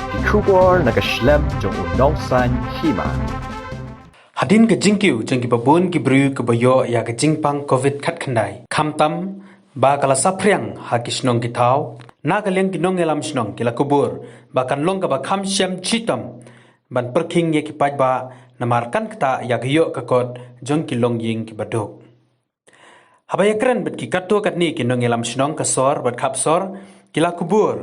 ki kubor na kashlem jong unongsan hima. Hadin ke jingkiu jeng ki babun ki bru ke boyo ya ke jingpang covid khat khandai khamtam ba kala sapriang ha kisnong ki thau na ka leng ki nong elam snong ki la kubur ba kan long ka ba kham shem chitam ban perking ye ki paj ba namar kan kta ya gyo ka kot jong ki long ying ki badok habaya kran bet ki katto katni ki nong elam snong ka sor bat khap sor ki la kubur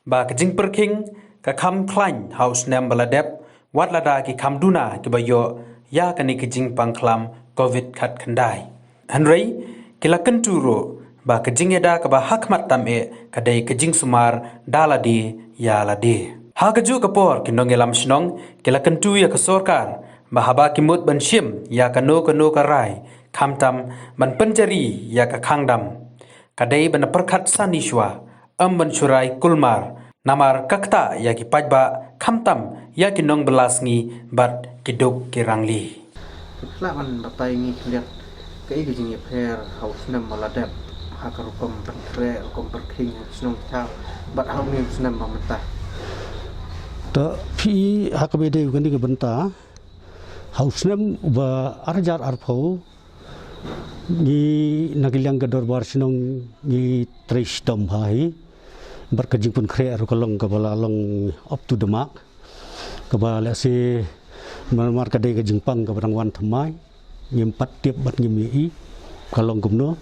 ba ka jing perking ka kham klain house nem baladep wat lada ki kham duna ki bayo ya kani ki jing pang khlam covid khat khandai hanrei ki la kenturo ba ka jing eda ka ba hakmat tam e ka dei ka jing sumar daladi ya ladi ha ka ju ka por ki nong elam snong ki la kentu ya ka sorkar ba haba ki mut ban shim ya ka no ka rai kham tam ban penjari ya ka khangdam ka dei ban perkhat sanishwa ban churai kulmar namar kakta ya ki pajba khamtam ya ki nong belasngi bat ki duk ki rangli la man batai ngi kliat ke i jing per haus nam maladap hakar kom pentre kom perking snong ta bat hau ni snam mamta ta phi hakabede gani ke benta haus nam ba arjar arpho ni nagilyang ga dorbar snong ni tristom hai berkejing pun kre rukalong kabala long up to the mark kabala si mar kadai ke jingpang ka barang wan thamai ngim pat tiap bat ngim yi kalong gumno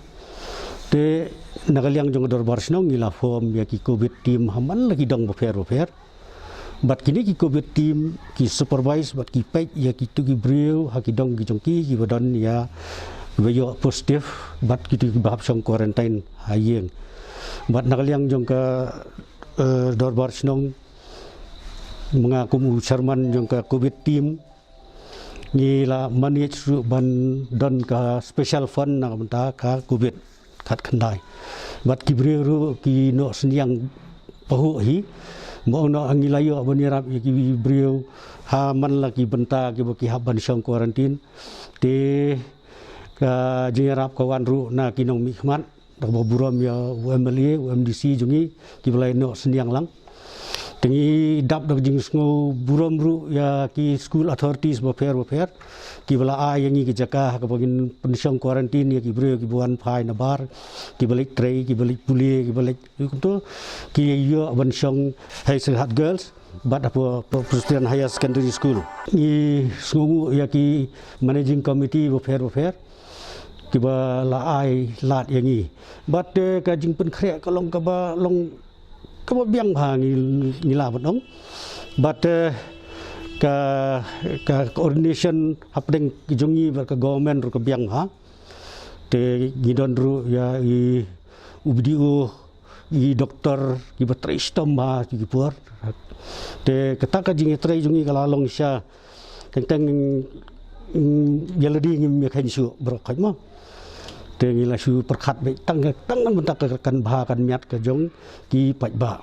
te nagaliang jong dor barsnong ngila form ya ki covid team haman lagi dong bofer bat kini ki covid team ki supervise bat ki pek ya ki tu ki breu ha ki dong ki jongki ki badon ya weyo positif bat ki tu ki bahap song quarantine hayeng bat nagaliang jong ka dorbar snong mengaku Sherman jong ka covid team ni la manage ban don ka special fund na menta ka covid khat khandai bat ki breru ki no sniang pahu hi mo no angilayo banirap ki breu ha man la ki benta ki haban song quarantine te ka jingarap kawan ru na kinong mikmat Dabo buram ya UMLA, UMDC jungi kibalai no seniang lang. Tengi dap dak jing sngo buram ru ya ki school authorities bofer kibala a yangi ki jaka ka bagin pensiong quarantine ya ki bre ki buan phai na bar kibalik trei kibalik puli kibalik to ki yo pensiong hai sehat girls bat apa Presbyterian Higher Secondary School ni sngo ya ki managing committee bofer kiba la ai lat yangi bat ka jing pen khre ka long ka ba long ka ba biang bha ngi la badong bat ka coordination hapdeng ki jongi ba ka government ru ka biang ha te gidon ru ya i ubdio i doktor ki ba tristom ba ki puar te kata ka jing tre jongi ka la long sha teng yaladi ngi me khan su bro khaj ma tengi la su perkhat be tangan bentak kan bha kan miat ke jong ki paj ba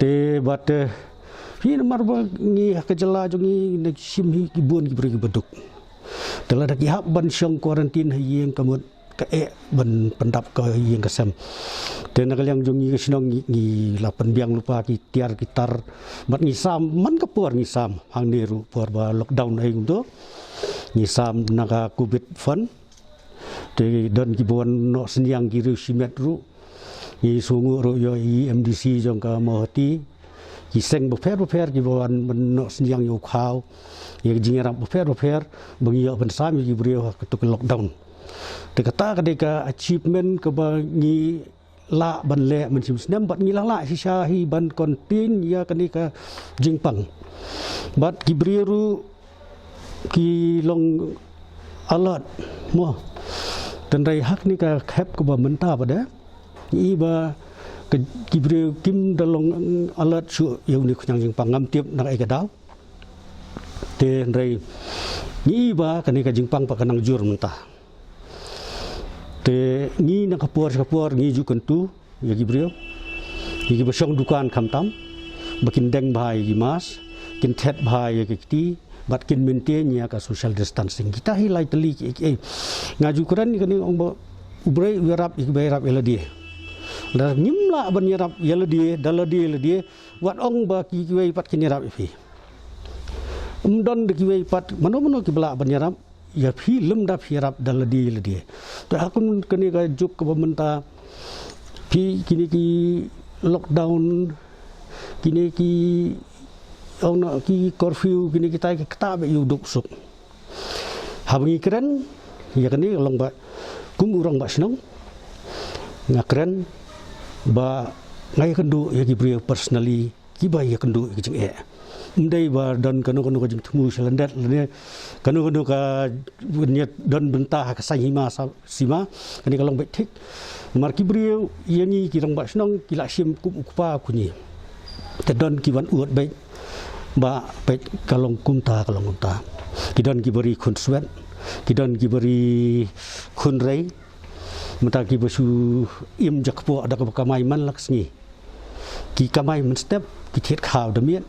te bat hi mar ba ngi ka jela jongi ne sim hi ki bun ki bri beduk tela dak hab ban song quarantine hayeng kamut ka ban pendap ka yeng kasam te na kalyang jongi ka sinong ngi la pen biang lupa ki tiar gitar bat ngi sam man ka por ngi sam hang neru por ba lockdown ai to ngi sam naga covid fund te don ki bon no seniang ki ru simet ru i sungu ru yo i MDC jong ka mohti ki seng bofer ki bon no seniang yo khau ye jingerap bofer bangi yo ben sam ki brio to lockdown te kata ka de ka achievement ka ba ngi la ban le men sim snem bat ngi la si sha hi ban kontin ya kani ka jingpang bat ki brio ki long alert mo dan rai hak ni ka khep ko ba menta pada i ba kibre kim dalong alert su eu ni khnyang jing pangam tiap nak ai ka daw te rai ni ba kani ka jing pang pa kanang jur menta te ni nak kapur ni ju kentu ya kibre ki ba song dukan khamtam bakin deng bhai gi mas kin thet bhai ya ki bat kin maintain ya ka social distancing kita hilai teli ngaju kuran ni kani ong ubrei wirap ik bayrap eladi dah nyimla ban nyerap yala dia wat ong ba ki kiwei pat kinyerap ifi don de kiwei pat mano kibla ban nyerap ya phi lum da phirap dala dia to akun kene ka juk ke pemerintah phi kini ki lockdown kini ki ono ki curfew kini kita kata be yuduk suk habangi keren ya kini long ba kum urang ba senong ngakren ba ngai kendu ya ki brio personally ki ba ya kendu ki jeng ndai ba don kanu ka jeng tumu selendat lene kanu ka bunyat don bentah ka sahima sima kani kalong baik tik mar ki brio yangi ki rang ba senong ki la sim kum ukpa kunyi te don ki wan uot baik ba baik kalong kumta ki don ki beri kun swet ki don ki beri kun rei mata ki basu im jakpo ada ka kamai man laksni ki kamai man step ki thiet khaw demian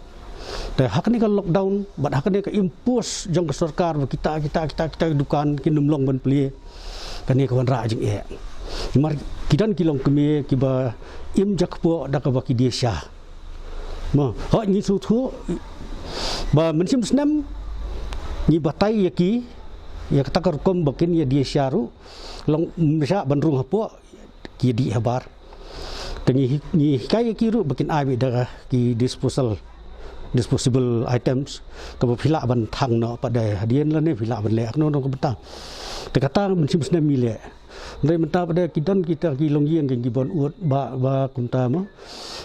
แต่hak ni ka lockdown bat hak ni ka impose jong ka sarkar kita dukan ki numlong ban pli kan ni ka wan ra jing mar kidan kilong kemi ki ba im jakpo ada ka ba ki desha ma ha ni su thu ba men sim snam ni batai yaki ya takar kom bakin ya desha ru long misha ban rung hapo ki di habar tani ni kai ki ru bakin ai bi da ki disposable items ka phila ban thang no pada hadian la ne phila ban lek no ko beta te kata men sim snam mi le ndai menta pada kidan kita ki longiang ki bon uot ba kunta ma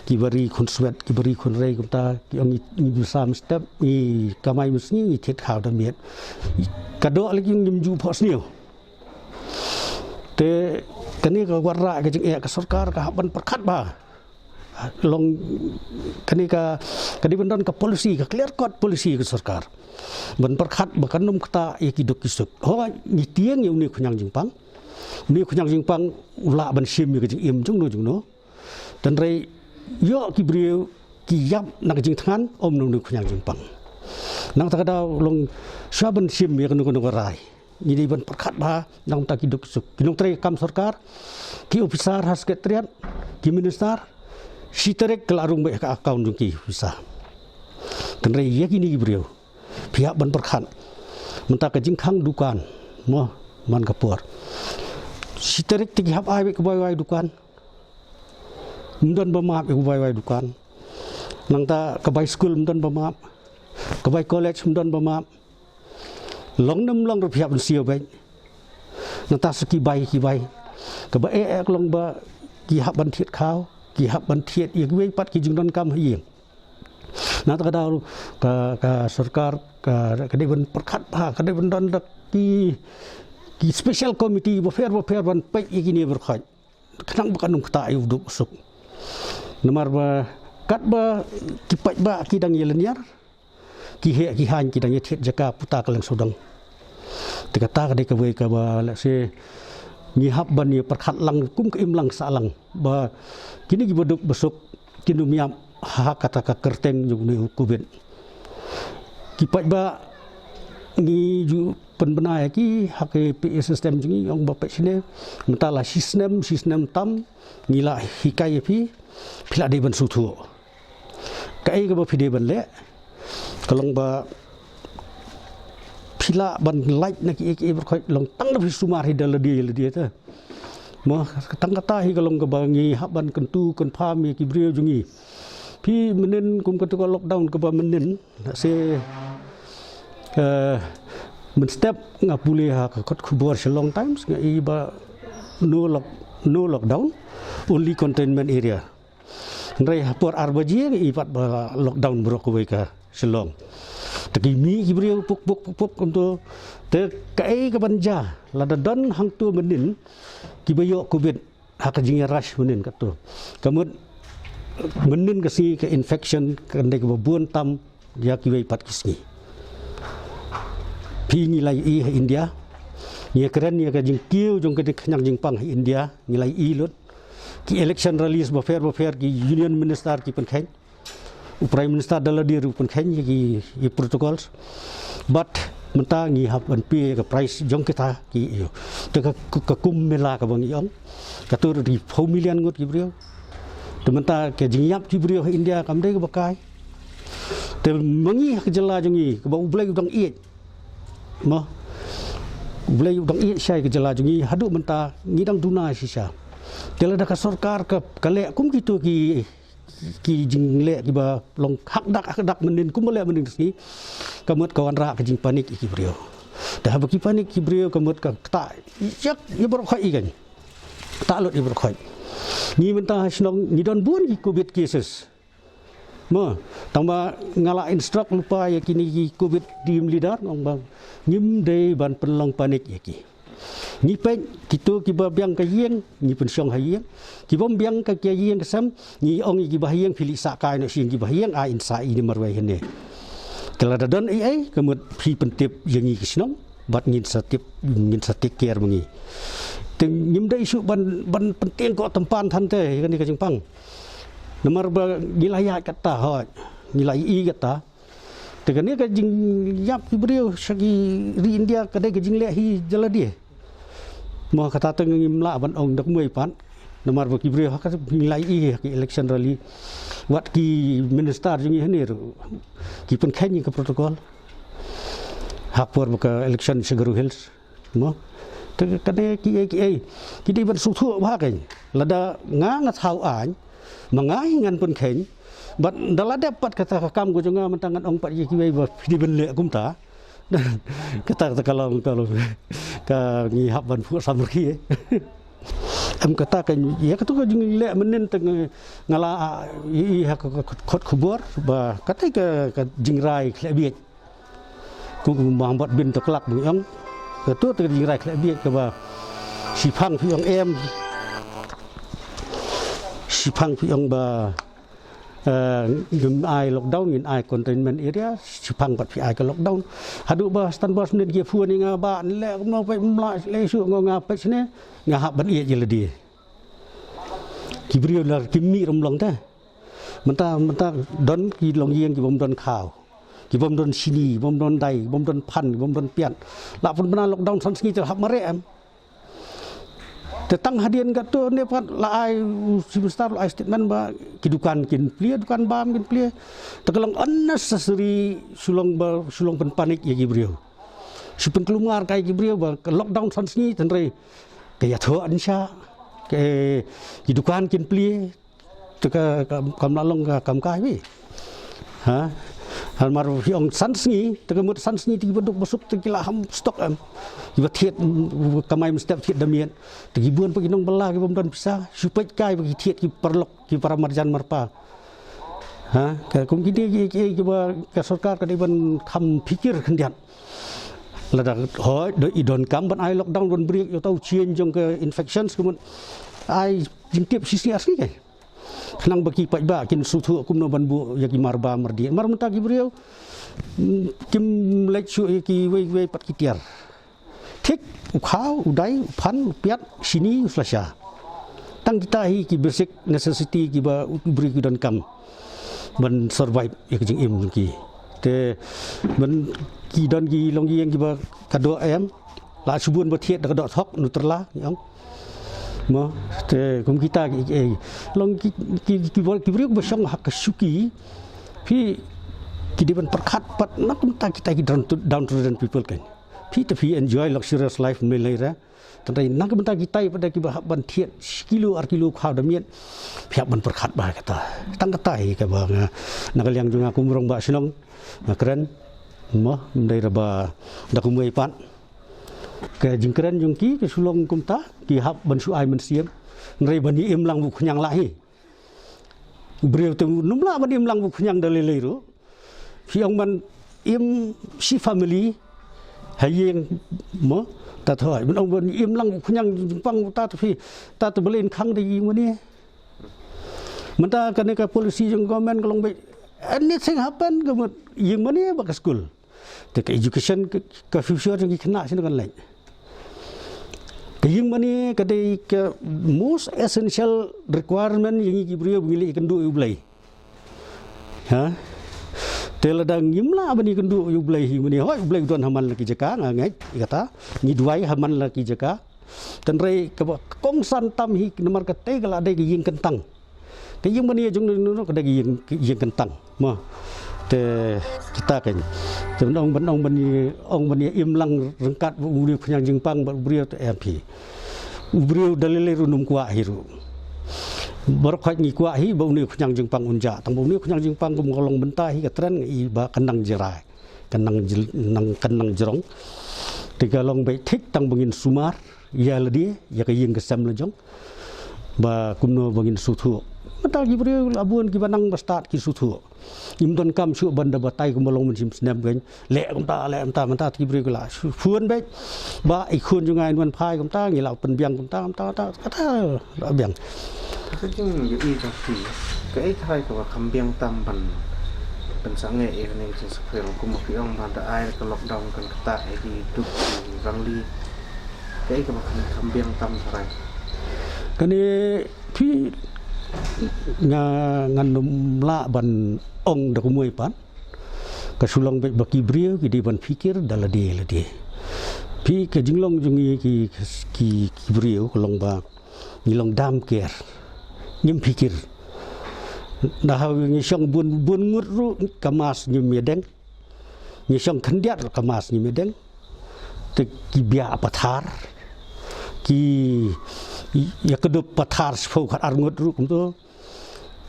ki bari kun swet ki bari kun rei kunta ki ong ni busam step ni kamai musni ni thet khaw da miet kado lagi ngim ju phos niu te kani ka warra ka jing ka sarkar ka ban perkhat ba long kani bendon ka polisi ka clear cut polisi ka sarkar ban perkhat bakan num kata ki dok kisuk ho ni tieng yu ni khunyang jingpang ula ban sim ka jing im jung no dan rei yo ki brio ki yap nak jing thangan om nung ni khunyang jingpang nang ta da long saban sim ya kan ko rai ni di ban perkhat ba nang ta ki dok kisuk kinong tre kam sarkar ki officer has sekretariat ki minister si terek kelarung baik ke akaun jungki bisa dan rei ya kini brio pihak ban perkhat mentah ke jingkhang dukan mo man kapur si terek tigi hap ai ke wai dukan mdon bamaap ke wai dukan nang ta ke bai school mdon bamaap ke bai college mdon bamaap long pihak ban sio baik nang ta seki bai ke bai long ba ki hap ban thiet khaw ki hap ban thiet ye wei pat ki jingdon kam hieng na ta da ka sarkar ka de ban perkhat ba ka de ban don da ki special committee bo fair ban pai ye kini berkhat khnang bukan kta ayu duk suk nomor ba kat ba ki pai ba ki dang yeleniar ki he ki han ki dang ye thiet jaka puta kalang sodang te kata ka de ka wei ka ba la se ni hap ban ye perkhat lang kum ke im lang salang ba kini ki boduk besuk kinu miap ha kata ka kerteng jung ni kubet ki pai ba ni ju penbenai ki hak PA system jung yang ba pai sine mentala system tam ngila hikai pi phila de ban su thu kai ka ba phide ban le kalong ba phila ban like na ki berkhoi long tang na sumar hidal dia ta mo tang kata hi kalong ka bangi haban kentu kan phami ki brio jungi phi menen kum ka to lockdown ka ba menen se men step ngapule ha ka kot khubor se long times nga i ba no lockdown only containment area ndai por arbaji i pat ba lockdown bro ko ka selong tagi mi ki brio puk kom to te kai ka banja la da don hang tu menin ki bayo covid ha ka jing rush menin ka to kamut menin ka si ka infection ka ndai ka buan tam ya ki wei pat kisni pi ni lai i India ni keren ni ka jing kiu jong ka khnyang jing pang India ni lai i lut ki election rallies ba fair ki union minister ki pen khain prime minister dala dia rupun khain ki protocols but menta ngi hap ban pi ka price jong kita ki yo te ka kum mela ka bang yong ka tur di 4 million ngot ki brio Tementah ke jingyap Jibril India kamdai ke bakai. Te mengi ke jela jungi ke bau blai udang iet. Mah. Blai udang iet syai ke jela jungi haduk mentah ngidang duna sisa. Tela dak sarkar ke kalek kum gitu ki jinglek ki ba long hak dak menin kum lek menin sini. Kamut kawan rak ke jing panik iki brio. Dah bagi panik ki brio kamut ka tak yak ya berkhoi ikan. Tak lot ya berkhoi. Ni mentah senong ni don buan ki COVID cases. Ma, tamba ngala instruct lupa ya kini ki COVID di lidar ngong bang. Nyim dei ban penlong panik ya ki. Ni pen kita ki ba biang ka yeng ni pensiong ha yeng. Ki bom biang ka ki yeng kesam ni ong ki ba yeng pilih sakai no sing ki ba yeng a insa ini marwai hene. Kelada don ai kemut pi pentip yang ni kisnong bat ngin satip care mengi. Teng nyim dai isu ban penting ko tempan tante kan ni ka jingpang. Nomor ba nilai kata hot nilai i kata. Tegan ni ka jing yap ki brio sagi ri India kadai ka jing le hi jala dia. Mo kata teng ngimla ban ong dak muai pan. Nomor ba ki brio ka nilai i ki election rally. Wat ki minister jing ni ki pen khen ka protokol. Hapur ba election Sugar Hills. Mo kadai ki di ban su thu ba kan. Lada ngat hau an mengai ngan pun khen. Bat dala dapat kata kam go jonga mentangan ong pat ki ba di ben le kum ta. Kata kalau ka ngi hab ban pu samri. Em kata kan ya kata ko jing le menen teng ngala i ha khot khubur ba kata ka jingrai khlebit. Ku mang bat bin toklak bung ke tu te jingrai khlebit ke ba sipang pi ong em sipang pi ong ba ngim ai lockdown ngin ai containment area sipang bat pi ai ka lockdown hadu ba stan bos nen ge fu ni nga ba le no pe mla le su nga pe sne nga hab ban ie je le di kibrio la kimi rom long ta menta don ki long yeng ki bom don khao ki bom don sini bom don dai bom don pan bom don pian la pun bana lockdown san sni ter hab mare am tetang hadian gato ne pat la ai semester ai statement ba kidukan kin plia dukan bam kin plia tegelang unnecessary sulong pen panik ya gibrio sipen kelungar kai gibrio ba lockdown san sni tenre ke ya tho ansha ke kidukan kin plia teka kam lalong ka kam kai wi ha hal maru hiong san sni teka mut san sni ti beduk besuk tekila ham stok am iba thiet kamai mestap thiet damian tegi buan pagi nong bela ki bomdan bisa supaya kai bagi thiet ki perlok ki para marjan marpa ha ka kum ki ba ka sarkar ka diban tham pikir khandian lada hoi do idon kam ban ai lockdown don break yo tau chien jong ke infections kemun ai jingtip sisi asli kai nang bagi pak ba kin suthu kum no ban bu ya ki marba mardi mar menta ki brio kim lek chu ki we pat ki tiar thik ukhau udai phan piat sini flasha tang kita hi ki basic necessity ki ba bri ki don kam ban survive ya jing im ki te ban ki don ki long yeng ki ba kado em la subun ba thiet da do thok nutrla yong mo te kum kita ki long ki bri ba song hak suki pi ki diban perkhat pat nak kita ki down to the people kan pi enjoy luxurious life melera tandai nak benta kita pada ki ban thiet kilo khaw damian phiap ban perkhat ba kata tang kata hi ka ba nak liang junga kumrong ba sinong keren mo ndai ba dakumai pan ke jingkeren jungki ke sulong kumta ki hab ban su ai men siam nrei bani im lang bu khnyang la hi breu tu numla ban im lang bu khnyang dalele ru fi ong ban im si family hayeng mo ta thoi ban ong ban im lang bu khnyang pang ta tu belin khang de yi mo ni man ta kan ka policy jong government kalong be anything happen ke yeng mo ni ba ka school te ka education ka future jong ki khna sin kan lai kayeng mani kadai ke most essential requirement yang gibrio bili kendu ublai ha teladang yimla bani kendu ublai hi mani hoi ublai don haman laki jaka ngai kata ni duai haman laki jaka tenrei ke kongsan tam hi nomor kate kala dai yeng kentang cái yang mana jung nó cái đây yang kentang mà te kita kan temen ông bên im lặng rengkat buriu penyang jengpang buriu tu MP buriu dalile runum kuah hiru berkat ni kuah hi bau ni penyang jengpang unja tang bau ni penyang jengpang kum kolong bentah hi katran i ba kenang jerai kenang jerong tiga long baik tik tang bangin sumar ya ledi ya ke yang kesam lejong ba kumno bangin suthu mata gibril abun ki banang bastat ki suthu imdon kam su banda batai kumolong mensim snap gain le kumta mata gibril la fuan baik ba ikun jungai nuan phai kumta ngi la pen biang kumta kata la biang cái chung như y trong thì cái thay của khăm tam ban sáng ngày này trên sắp phải cũng một cái ông ban đã ai cái lockdown kan tại thì đục răng li cái khăm tam rồi cái này phi ngan la ban ong dak muai pan kasulang baik baki brio ki di ban fikir dalade phi ke jinglong jungi ki brio kolong ba ngilong dam ker nyim fikir dah ngi song bun ngut ru kamas nyim medeng ngi song khandiat kamas nyim medeng te ki bia pathar ki ya kedup pathar sfo khat arngut ru kum tu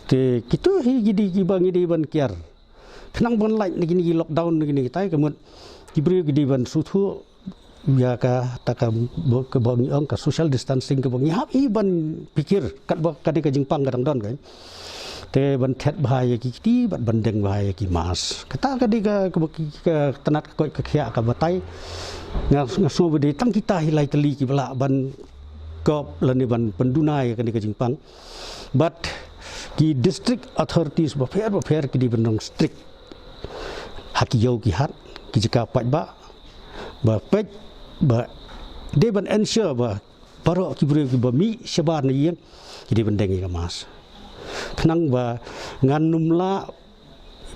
te kitu hi gidi ki ban kiar khnang ban lai ni lockdown ni tai kamut ki bri gidi ban su thu ya ka taka ke bang ong ka social distancing ke bang hap i ban pikir kat ba kadi ka jingpang kadang don kan te ban thet bahaya ki ti ban deng bahaya ki mas kata kadi ka tenat ko ka khia ka batai ngaso bedi tang kita hilai teli ki bala ban kop lani ban pendunai kadi ka jingpang but ki district authorities ba fair ki di benong strict hakiyau ki hat ki jika pat ba pek ba de ban ensure ba paro ki bri ki ba mi sebar ni yang ki di bendeng ka mas khnang ba ngan numla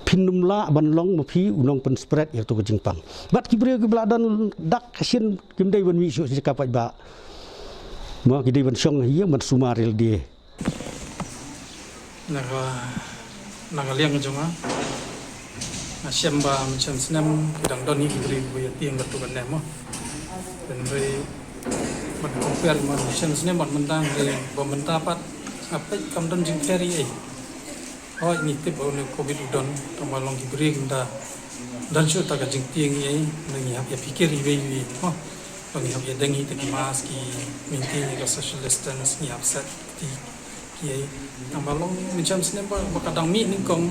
pinumla ban long ma phi unong pen spread ya to jingpang bat ki bri ki bladan dak kasin kim dei ban mi su jika pat ba mo ki di ban song hiang ban sumaril die naga liang jonga na siamba macam senam kadang doni kibri buaya tiang batu kan nemo dan beri mat compare man senam mat mentang beri bom pat apa kam don jing ferry oh ini tip on covid udon tamalong kibri kita dan show tak jing tiang nengi hab ya pikir iwi oh bagi hab ya dengi te mask ki maintain ka social distance ni upset ti ki tamalong macam senam kadang mi ni kong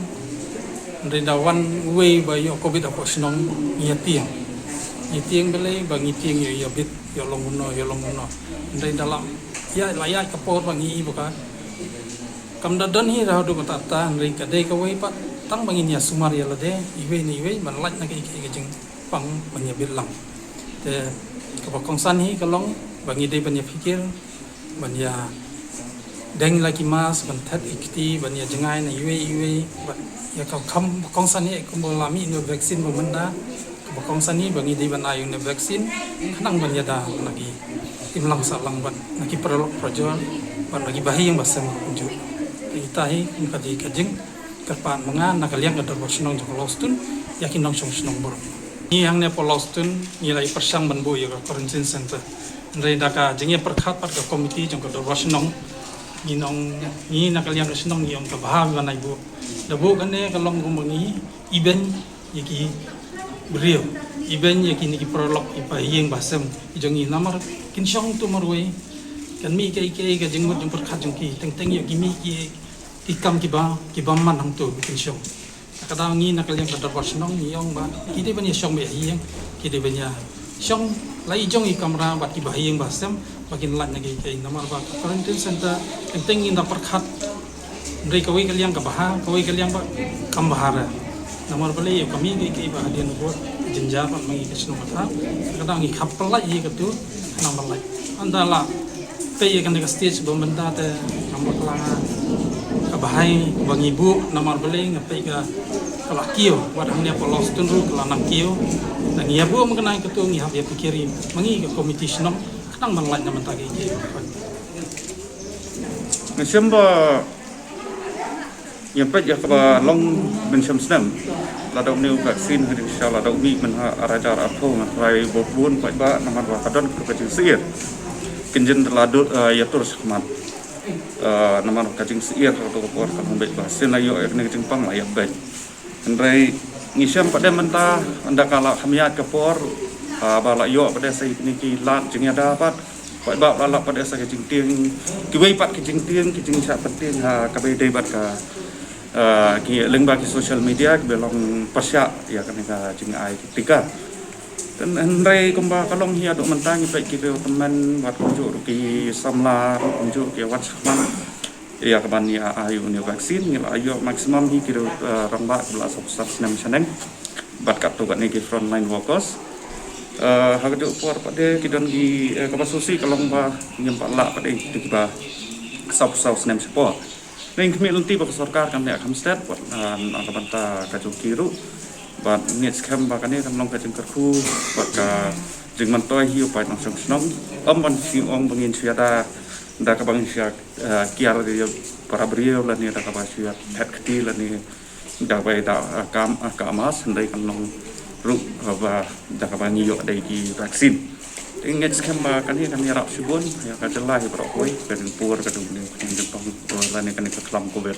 Rendawan way ba yo covid apa senong ngitiang belai ba ngitiang yo bit yo longuno ndai dalam ya layak kapor bangi buka kam dadan hi ra do tata ndai kadai ka way pat tang bangin ya sumar ya lade iwe ni iwe man lak na ki jing pang banya bilang te ka kongsan hi kalong bangi dei banya pikir banya deng lagi mas ban that ikti banya jengai na iwe ya kau kam kongsan ni aku melami ni vaksin memenda kongsan ni bangi di banai ni vaksin kenang ban yada lagi imlang salang ban lagi perlu projual ban lagi bahi yang basam unjuk kita hi kaji kajing kapan mengan nak liang ada bersenang jauh lostun yakin nong senang bor ni yang ne polostun nilai persang ban boy ya quarantine center ndai daka jengnya perkhat pat ka komiti jong ka bersenang ni nong ni nak liang bersenang ni yang ka baham banai bu dabu kan ne kalong gumangi event yaki brio event yaki ni prolog ipa yeng basem jongi namar kin syong tu marwai kan mi kai ka jengmut jong perkhat jong ki teng yaki mi ki kam ki ba man hang tu kin syong kadang ni nak liang ka bersenang ni yong ba ki de ban syong be yeng ki de ban ya syong lai jong i kamera bat ki ba yeng basem bakin lat nagi kai namar ba quarantine center teng ni na perkhat Ndai kawai kalian kabaha, kawai kalian ba kambahara. Namar beli kami ke iba hadian buat jenjar mangi kesno mata. Kadang ngi kapal lagi ketu namar lagi. Andala pe kan dekat stage benda te namar kelanga kabahai bang ibu namar beli ngapai ka kalakio wadang dia polos tunru kelanang kio. Dan ia bu mengenai ketu ngi hab ya pikiri mangi ke komiti senong kadang man lagi naman tagi. Nasyamba yang pet ya kaba long bensham snam ladau new vaksin hari insya Allah ladau mi men arajar apho ngai bobun pai ba naman wa kadon ke kajing sir kenjen ladut ya terus khmat naman kajing sir atau por kan baik ba sin ayo ekne kajing pang layak baik andai ngisam pada mentah anda kala khamiat ke por bala yo pada sai ni ki lat jing ada dapat pai ba bala pada sai kajing tiang ki wei pat kajing tiang kajing sa penting ha ka be dei bat ka ki leng ba ki social media ki belong pasya ya kan ka jing ai ketika dan andai kumba kalong hi aduk mentang pai ki teman wat kunjuk ki samla kunjuk ki wat man ya kaban ya ayu ni vaksin ngil ayu maksimum hi ki ramba bela sab senam seneng bat kat tu ni ki frontline workers hagadu por pada kidon di kapasusi kalong ba nyempak la pada di ba sab senam support ning kami lunti ba sarkar kan ya kamstet buat akabanta kaju kiru bat net scam ba kan kan long kajeng kerku bat ka jeng mantoi hiu pai nang snong ban si ong bangin siada da ka bang sia kiar dia para brio la ni da ka ba sia pet keti la ni da bai da kam ka mas ndai kan long ru ba da ka bang yo dai ki vaksin ingat scam ba kan kan yarap subun ya ka jelah pro koi kan pur ka dum ni jepang la ni kan ka klam covid